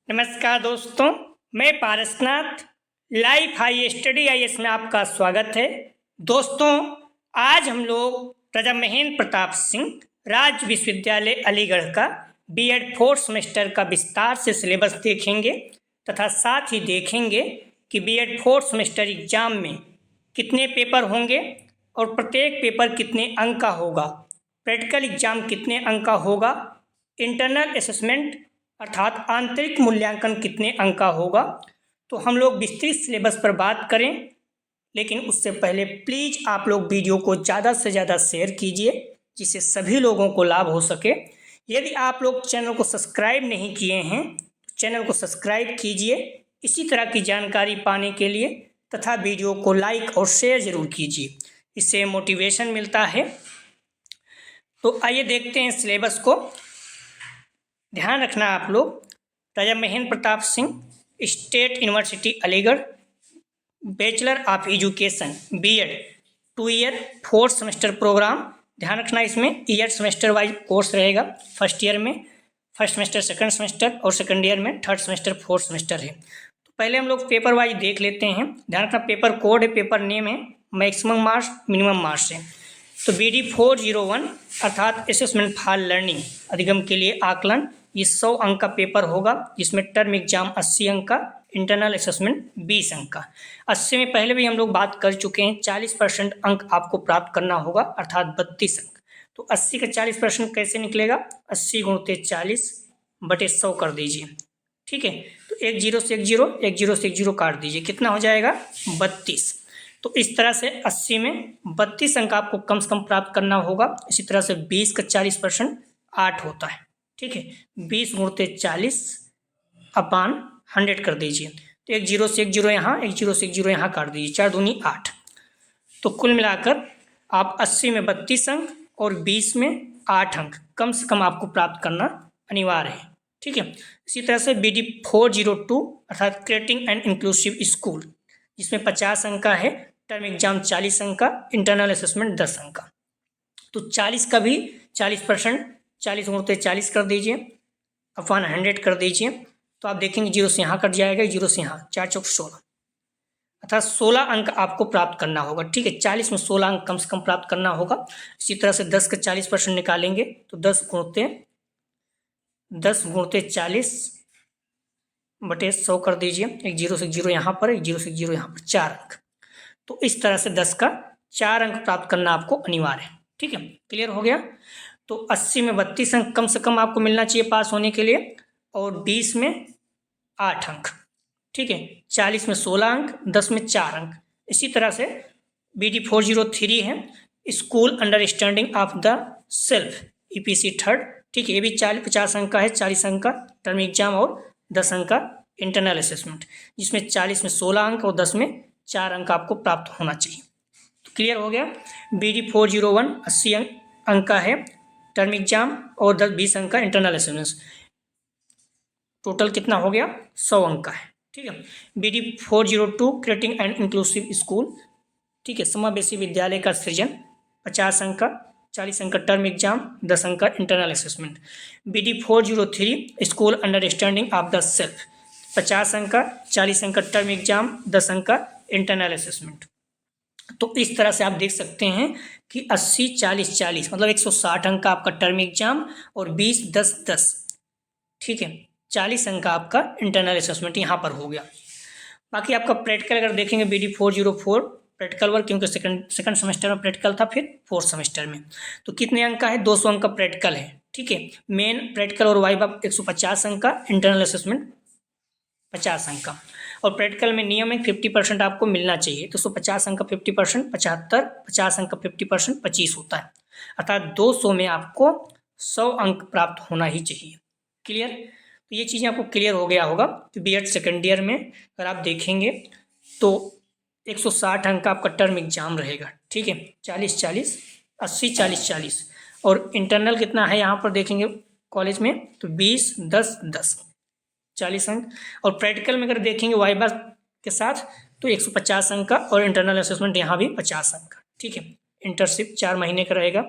नमस्कार दोस्तों, मैं Parasnath life high study IAS में आपका स्वागत है। दोस्तों, आज हम लोग राजा महेंद्र प्रताप सिंह राज्य विश्वविद्यालय अलीगढ़ का बीएड फोर्थ सेमेस्टर का विस्तार से सिलेबस देखेंगे तथा साथ ही देखेंगे कि बीएड फोर्थ सेमेस्टर एग्जाम में कितने पेपर होंगे और प्रत्येक पेपर कितने अंक का होगा, प्रैक्टिकल एग्जाम कितने अंक का होगा, इंटरनल असेसमेंट अर्थात आंतरिक मूल्यांकन कितने अंक का होगा। तो हम लोग विस्तृत सिलेबस पर बात करें, लेकिन उससे पहले प्लीज़ आप लोग वीडियो को ज़्यादा से ज़्यादा शेयर कीजिए जिससे सभी लोगों को लाभ हो सके। यदि आप लोग चैनल को सब्सक्राइब नहीं किए हैं तो चैनल को सब्सक्राइब कीजिए इसी तरह की जानकारी पाने के लिए, तथा वीडियो को लाइक और शेयर ज़रूर कीजिए, इससे मोटिवेशन मिलता है। तो आइए देखते हैं सिलेबस को। ध्यान रखना आप लोग, Raja Mahendra Pratap Singh state university Aligarh bachelor of education BEd 2 year fourth semester programme. ध्यान रखना, इसमें ईयर सेमेस्टर वाइज कोर्स रहेगा। फर्स्ट ईयर में फर्स्ट सेमेस्टर, सेकंड सेमेस्टर और सेकंड ईयर में थर्ड सेमेस्टर फोर्थ सेमेस्टर है। तो पहले हम लोग पेपर वाइज देख लेते हैं। ध्यान रखना, पेपर कोड है, पेपर नेम है, मैक्सिमम मार्क्स मिनिमम मार्क्स है। तो BD 401 अर्थात असेसमेंट फॉर लर्निंग अधिगम के लिए आकलन, ये 100 अंक का पेपर होगा जिसमें टर्म एग्जाम 80 अंक का, इंटरनल असेसमेंट 20 अंक का। 80 में पहले भी हम लोग बात कर चुके हैं, 40% अंक आपको प्राप्त करना होगा अर्थात 32 अंक। तो 80 का 40% कैसे निकलेगा? 80 गुणित 40 बटे 100 कर दीजिए, ठीक है। तो 1 0 से 1 0, 1 0 से 1 0 काट दीजिए, कितना हो जाएगा? 32। तो इस तरह से 80 में 32 अंक आपको कम से कम प्राप्त करना होगा। इसी तरह से 20 का 40% 8 होता है, ठीक है। 20 गुणित 40 अपान 100 कर दीजिए। तो 1 0 से 1 0 यहाँ, 1 0 से 1 0 यहाँ काट दीजिए, 4 दूनी 8। तो कुल मिलाकर आप 80 में 32 अंक और 20 में 8 अंक कम से कम आपको प्राप्त करना अनिवार्य है, ठीक है। इसी तरह से BD 402 अर्थात क्रिएटिंग एंड इंक्लूसिव स्कूल, जिसमें 50 अंक का है, टर्म एग्जाम 40 अंक का, इंटरनल असेसमेंट 10 अंक का। तो 40 का भी 40%, 40 गुणित 40 कर दीजिए अपान 100 कर दीजिए। तो आप देखेंगे 0 से यहाँ कट जाएगा, 0 से यहाँ, 4 चौक 16 अर्थात 16 अंक आपको प्राप्त करना होगा, ठीक है। 40 में 16 अंक कम से कम प्राप्त करना होगा। इसी तरह से 10 का 40% निकालेंगे तो 10 गुणित 40 बटे 100 कर दीजिए। 1 0 से 0 यहाँ पर, 1 0 से 0 यहाँ पर, 4 अंक। तो इस तरह से 10 का 4 अंक प्राप्त करना आपको अनिवार्य है, ठीक है। क्लियर हो गया? तो 80 में 32 अंक कम से कम आपको मिलना चाहिए पास होने के लिए, और 20 में 8 अंक, ठीक है। 40 में 16 अंक, 10 में 4 अंक। इसी तरह से BD 403 है school understanding of the self EPC third, ठीक है। ये भी 50 अंक का है, 40 अंक का टर्म एग्जाम और 10 अंक का इंटरनल असेसमेंट, जिसमें 40 में 16 अंक और 10 में 4 अंक आपको प्राप्त होना चाहिए। तो क्लियर हो गया? BD 401 80 अंक का है टर्म एग्जाम और 20 अंक का इंटरनल असेसमेंट, टोटल कितना हो गया? 100 अंक का है, ठीक है। BD 402 creating and inclusive school, ठीक है, समावेशी विद्यालय का सृजन, 50 अंक का, 40 अंक का टर्म एग्जाम, 10 अंक का internal assessment. BD 403 school understanding of the self, 50 अंक का, 40 अंक का टर्म एग्जाम, 10 अंक का इंटरनल असेसमेंट। तो इस तरह से आप देख सकते हैं कि 80 40 40 मतलब 160 अंक का आपका टर्म एग्जाम और 20 10 10, ठीक है, 40 अंक का आपका इंटरनल असेसमेंट यहाँ पर हो गया। बाकी आपका प्रैक्टिकल अगर देखेंगे BD 404 प्रैक्टिकल वर्क, क्योंकि सेकंड सेमेस्टर में प्रैक्टिकल था, फिर फोर्थ सेमेस्टर में तो कितने अंक का है? 200 अंक का प्रैक्टिकल है, ठीक है। मेन प्रैक्टिकल और वाइवा 150 अंक का, इंटरनल असेसमेंट 50 अंक का। और प्रैक्टिकल में नियम है 50% आपको मिलना चाहिए, तो 150 अंक का 50% 75, 50 अंक का 50% 25 होता है, अर्थात 200 में आपको 100 अंक प्राप्त होना ही चाहिए। क्लियर? तो ये चीज़ें आपको क्लियर हो गया होगा। तो BEd सेकेंड ईयर में अगर आप देखेंगे तो 160 अंक का आपका टर्म एग्जाम रहेगा, ठीक है, 40 40 80 40 40, और इंटरनल कितना है यहाँ पर देखेंगे कॉलेज में तो 20 10 10, 40 अंक। और प्रैक्टिकल में अगर देखेंगे वाइवा के साथ तो 150 अंक का, और इंटरनल असेसमेंट यहाँ भी 50 अंक का, ठीक है। इंटर्नशिप 4 महीने का रहेगा,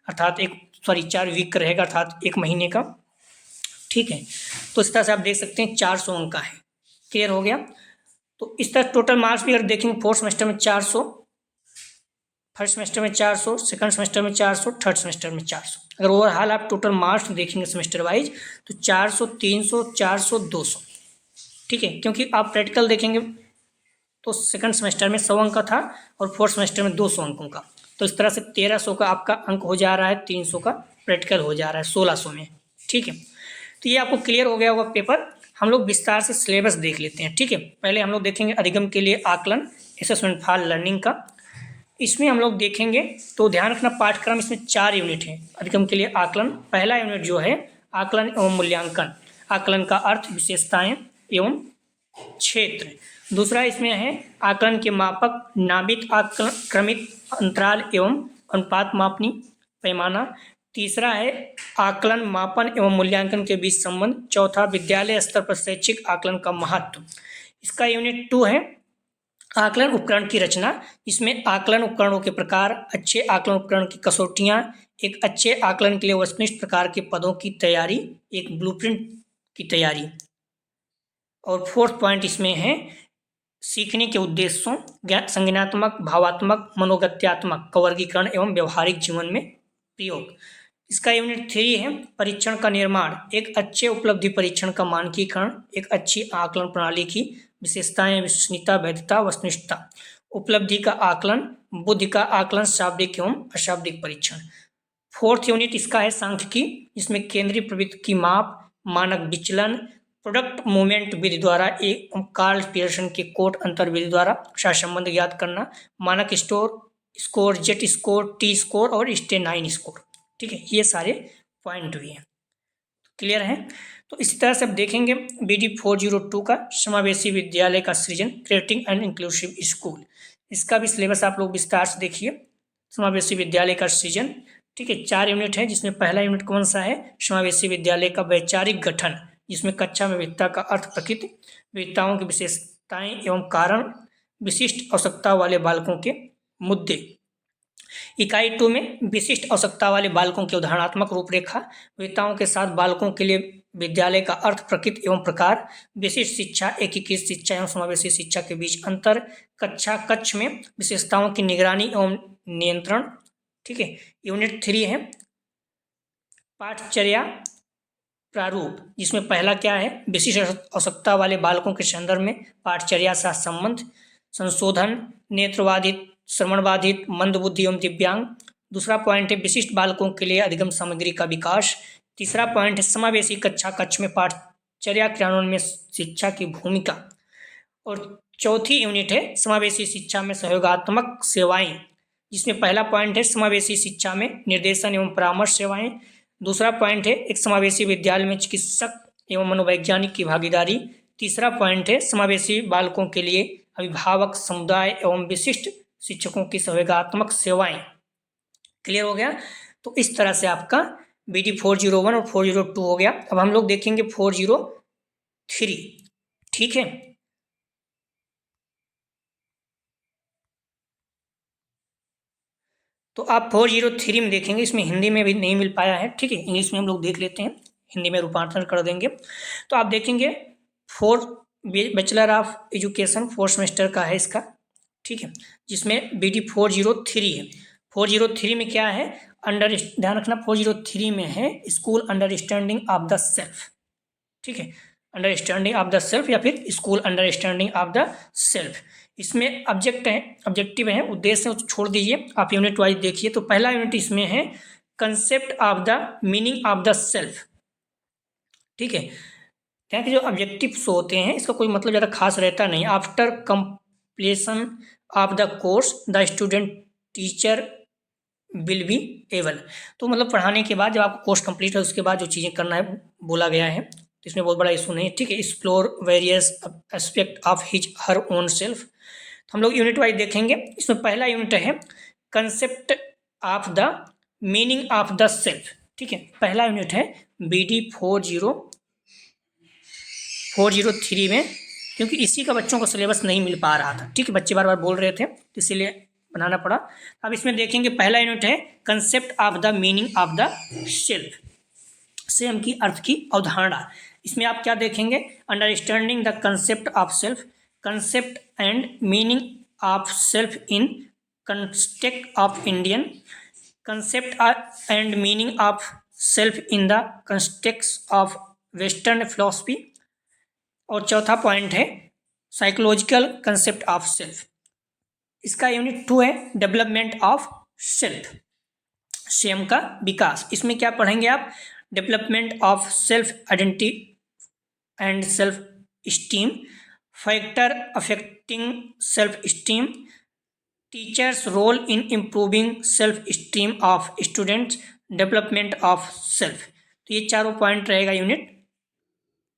अर्थात 4 वीक का रहेगा, अर्थात 1 महीने का। ठीक है। तो इस तरह से आप देख सकते हैं 400 अंक का है। क्लियर हो गया। तो इस तरह टोटल मार्क्स भी अगर देखेंगे, फोर्थ सेमेस्टर में 400, फर्स्ट सेमेस्टर में 400, सेकंड सेमेस्टर में 400, थर्ड सेमेस्टर में 400। अगर ओवरऑल आप टोटल मार्क्स देखेंगे सेमेस्टर वाइज तो 400, 300, 400, 200। ठीक है, क्योंकि आप प्रैक्टिकल देखेंगे तो सेकंड सेमेस्टर में 100 अंक का था और फोर्थ सेमेस्टर में 200 अंकों का। तो इस तरह से 1300 का आपका अंक हो जा रहा है, 300 का प्रैक्टिकल हो जा रहा है 1600 में। ठीक है, तो ये आपको क्लियर हो गया होगा पेपर। हम लोग विस्तार से सिलेबस देख लेते हैं। ठीक है, पहले हम लोग देखेंगे अधिगम के लिए आकलन, असेसमेंट फॉर लर्निंग का। इसमें हम लोग देखेंगे तो ध्यान रखना पाठ्यक्रम इसमें 4 यूनिट है अधिगम के लिए आकलन। पहला यूनिट जो है आकलन एवं मूल्यांकन, आकलन का अर्थ, विशेषताएं एवं क्षेत्र। दूसरा इसमें है आकलन के मापक, नामित आकलन, क्रमित अंतराल एवं अनुपात मापनी पैमाना। तीसरा है आकलन, मापन एवं मूल्यांकन के बीच संबंध। चौथा विद्यालय स्तर पर शैक्षिक आकलन का महत्व। इसका यूनिट 2 है आकलन उपकरण की रचना। इसमें आकलन उपकरणों के प्रकार, अच्छे आकलन उपकरण की कसौटियाँ, एक अच्छे आकलन के लिए वस्तुनिष्ठ प्रकार के पदों की तैयारी, एक ब्लूप्रिंट की तैयारी। और फोर्थ पॉइंट इसमें है सीखने के उद्देश्यों, संज्ञानात्मक, भावात्मक, मनोगत्यात्मक का वर्गीकरण एवं व्यवहारिक जीवन में प्रयोग। इसका यूनिट 3 है परीक्षण का निर्माण, एक अच्छे उपलब्धि परीक्षण का मानकीकरण, एक अच्छी आकलन प्रणाली की विशेषताएं, विश्वसनीयता, वैधता, वस्तुनिष्ठता। उपलब्धि का आकलन, बुद्धि का आकलन, शाब्दिक एवं अशाब्दिक परीक्षण। फोर्थ यूनिट इसका है सांख्यिकी, इसमें केंद्रीय प्रवृत्ति की माप, मानक विचलन, प्रोडक्ट मूवमेंट विधि द्वारा एक कार्ल पियर्सन के कोट अंतर विधि द्वारा सहसंबंध ज्ञात करना, मानक score, jet score, T score और स्टेनाइन स्कोर। ठीक है, ये सारे पॉइंट भी हैं। क्लियर है। तो इसी तरह से अब देखेंगे BD 402 का समावेशी विद्यालय का सृजन, क्रिएटिंग एंड इंक्लूसिव स्कूल। इसका भी सिलेबस आप लोग विस्तार से देखिए। समावेशी विद्यालय का सृजन, ठीक है, 4 यूनिट है, जिसमें पहला यूनिट कौन सा है, समावेशी विद्यालय का वैचारिक गठन, जिसमें कक्षा में विविधता का अर्थ, प्रकृति, विविधताओं की विशेषताएं एवं कारण, विशिष्ट आवश्यकता वाले बालकों के मुद्दे। इकाई 2 में विशिष्ट आवश्यकता वाले बालकों की उदाहरणात्मक रूपरेखा, विविधताओं के साथ बालकों के लिए विद्यालय का अर्थ, प्रकृति एवं प्रकार, विशिष्ट शिक्षा, एकीकृत शिक्षा एवं समावेशी शिक्षा के बीच अंतर, कक्ष में विशेषताओं की निगरानी एवं नियंत्रण। ठीक है, यूनिट 3 है पाठचर्या प्रारूप, जिसमें पहला क्या है, विशिष्ट आवश्यकता वाले बालकों के संदर्भ में पाठचर्या से संबंध, संशोधन, नेत्रबाधित, श्रवणबाधित, मंदबुद्धि एवं दिव्यांग। दूसरा पॉइंट है विशिष्ट बालकों के लिए अधिगम सामग्री का विकास। तीसरा पॉइंट है समावेशी कक्ष में पाठचर्या क्रियान्वयन में शिक्षा की भूमिका। और चौथी यूनिट है समावेशी शिक्षा में सहयोगात्मक सेवाएं, जिसमें पहला पॉइंट है समावेशी शिक्षा में निर्देशन एवं परामर्श सेवाएं। दूसरा पॉइंट है एक समावेशी विद्यालय में चिकित्सक एवं मनोवैज्ञानिक की भागीदारी। तीसरा पॉइंट है समावेशी बालकों के लिए अभिभावक, समुदाय एवं विशिष्ट शिक्षकों की सहयोगात्मक सेवाएं। क्लियर हो गया। तो इस तरह से आपका BD 401 और 402 हो गया। अब हम लोग देखेंगे 403। ठीक है, तो आप 403 में देखेंगे, इसमें हिंदी में भी नहीं मिल पाया है। ठीक है, इंग्लिश में हम लोग देख लेते हैं, हिंदी में रूपांतरण कर देंगे। तो आप देखेंगे bachelor of education 4th semester का है इसका। ठीक है, जिसमें BD 403 है। 403 में क्या है, ध्यान रखना 403 में है school understanding of the self. ठीक है, अंडरस्टैंडिंग ऑफ द सेल्फ या फिर school understanding of the self. इसमें ऑब्जेक्टिव है, उद्देश्य छोड़ दीजिए, आप यूनिट वाइज देखिए। तो पहला यूनिट इसमें है concept of the meaning of the self. ठीक है, यहाँ के जो ऑब्जेक्टिव्स होते हैं इसका कोई मतलब ज़्यादा खास रहता नहीं। After completion of the course the student teacher will be able, तो मतलब पढ़ाने के बाद जब आपको कोर्स कंप्लीट है उसके बाद जो चीज़ें करना है बोला गया है, तो इसमें बहुत बड़ा इशू नहीं है। ठीक है, explore various aspect of his her own self. तो हम लोग यूनिट वाइज देखेंगे। इसमें पहला यूनिट है concept of the meaning of the self. ठीक है, पहला यूनिट है BD 403 में, क्योंकि इसी का बच्चों को सिलेबस नहीं मिल पा रहा था। ठीक है, बच्चे बार बार बोल रहे थे तो इसीलिए बनाना पड़ा। अब इसमें देखेंगे पहला यूनिट है concept of the meaning of the self. स्वयं की अर्थ की अवधारणा। इसमें आप क्या देखेंगे, understanding the concept of self, concept and meaning of self in context of Indian, concept and meaning of self in the context of western philosophy. और चौथा पॉइंट है साइकोलॉजिकल कंसेप्ट ऑफ सेल्फ। इसका यूनिट 2 है development of self, स्वयं का विकास। इसमें क्या पढ़ेंगे आप, development of self identity and self esteem, factor affecting self esteem, teachers role in improving self esteem of students, development of self. तो ये चारों पॉइंट रहेगा यूनिट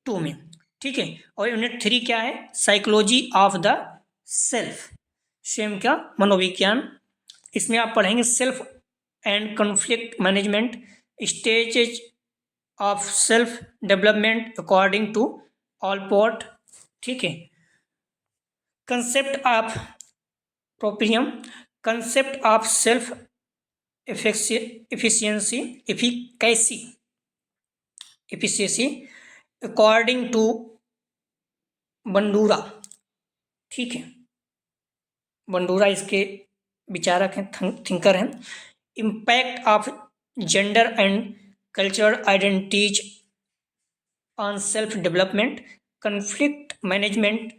2 में, ठीक है। और यूनिट 3 क्या है, साइकोलॉजी ऑफ द सेल्फ, स्वयं का मनोविज्ञान। इसमें आप पढ़ेंगे self and conflict management, stages of self development according to Allport, ठीक है। Concept of proprium, concept of self efficiency, efficiency according to Bandura, ठीक है। बंडूरा इसके विचारक हैं, थिंकर हैं। Impact of gender and cultural identities on self development, conflict management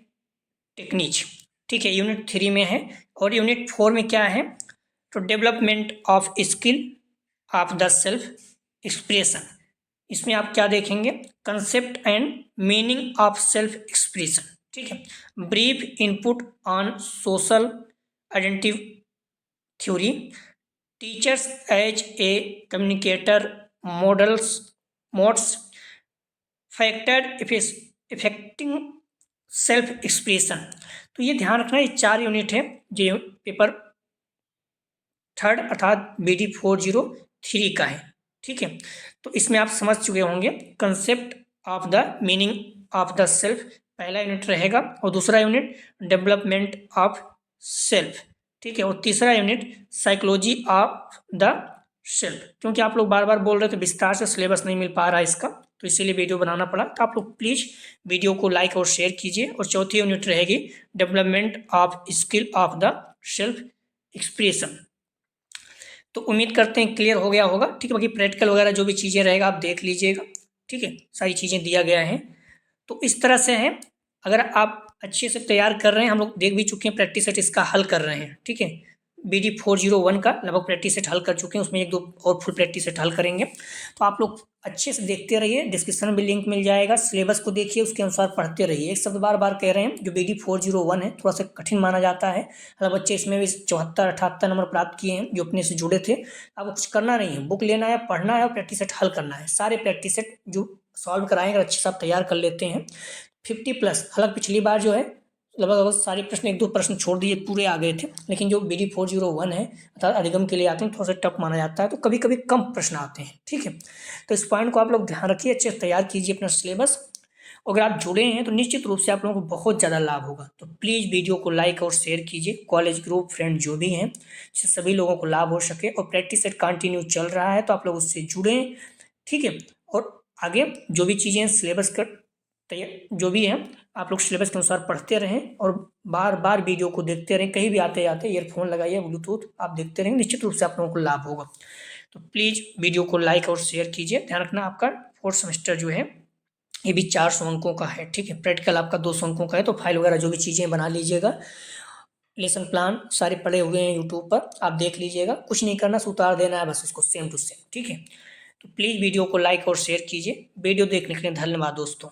technique, ठीक है, यूनिट 3 में है। और यूनिट 4 में क्या है, तो development of skill of the self expression. इसमें आप क्या देखेंगे, concept and meaning of self expression, ठीक है। Brief input on social identity theory, teachers as a communicator modes, factor effecting self expression. तो ये ध्यान रखना, ये 4 यूनिट है जो पेपर 3 अर्थात BD 403 का है, ठीक है। तो इसमें आप समझ चुके होंगे concept of the meaning of the self पहला यूनिट रहेगा, और दूसरा यूनिट डेवलपमेंट ऑफ सेल्फ, ठीक है। और तीसरा unit psychology of the self. क्योंकि आप लोग बार बार बोल रहे थे विस्तार से सिलेबस नहीं मिल पा रहा है इसका, तो इसीलिए वीडियो बनाना पड़ा। तो आप लोग प्लीज़ वीडियो को लाइक और शेयर कीजिए। और चौथी यूनिट रहेगी development of skill of the self expression. तो उम्मीद करते हैं क्लियर हो गया होगा, ठीक है। बाकी प्रैक्टिकल वगैरह जो भी चीज़ें रहेगा आप देख लीजिएगा, ठीक है, सारी चीज़ें दिया गया है। तो इस तरह से है, अगर आप अच्छे से तैयार कर रहे हैं, हम लोग देख भी चुके हैं प्रैक्टिस सेट इसका हल कर रहे हैं, ठीक है। BD 401 का लगभग प्रैक्टिस सेट हल कर चुके हैं, उसमें 1-2 और फुल प्रैक्टिस सेट हल करेंगे। तो आप लोग अच्छे से देखते रहिए, डिस्क्रिप्शन में लिंक मिल जाएगा, सिलेबस को देखिए, उसके अनुसार पढ़ते रहिए। एक शब्द बार बार कह रहे हैं, जो BD 401 है थोड़ा सा कठिन माना जाता है, मतलब बच्चे इसमें भी 74-78 नंबर प्राप्त किए हैं जो अपने से जुड़े थे। आपको कुछ करना नहीं है, बुक लेना है, पढ़ना है और प्रैक्टिस सेट हल करना है। सारे प्रैक्टिस सेट जो सॉल्व कराएंगे अच्छे से आप तैयार कर लेते हैं 50+। हालांकि पिछली बार जो है लगभग सारे प्रश्न 1-2 प्रश्न छोड़ दिए, पूरे आ गए थे, लेकिन जो BD 401 है अर्थात अधिगम के लिए आते हैं, थोड़ा सा टफ माना जाता है, तो कभी कभी कम प्रश्न आते हैं, ठीक है। तो इस पॉइंट को आप लोग ध्यान रखिए, अच्छे से तैयार कीजिए अपना सिलेबस। अगर आप जुड़े हैं तो निश्चित रूप से आप लोगों को बहुत ज़्यादा लाभ होगा। तो प्लीज़ वीडियो को लाइक और शेयर कीजिए, कॉलेज ग्रुप फ्रेंड जो भी हैं, जिससे सभी लोगों को लाभ हो सके। और प्रैक्टिस सेट कंटिन्यू चल रहा है, तो आप लोग उससे जुड़ें, ठीक है। और आगे जो भी चीज़ें सिलेबस का जो भी है आप लोग सिलेबस के अनुसार पढ़ते रहें और बार बार वीडियो को देखते रहें। कहीं भी आते जाते ईयरफोन लगाइए, ब्लूटूथ आप देखते रहेंगे, निश्चित रूप से आप लोगों को लाभ होगा। तो प्लीज़ वीडियो को लाइक और शेयर कीजिए। ध्यान रखना आपका 4th सेमेस्टर जो है ये भी 400 अंकों का है, ठीक है। प्रैक्टिकल आपका 200 अंकों का है। तो फाइल वगैरह जो भी चीज़ें बना लीजिएगा, लेसन प्लान सारे पड़े हुए हैं यूट्यूब पर, आप देख लीजिएगा। कुछ नहीं करना, उतार देना है बस इसको सेम टू सेम, ठीक है। तो प्लीज़ वीडियो को लाइक और शेयर कीजिए। वीडियो देखने के लिए धन्यवाद दोस्तों।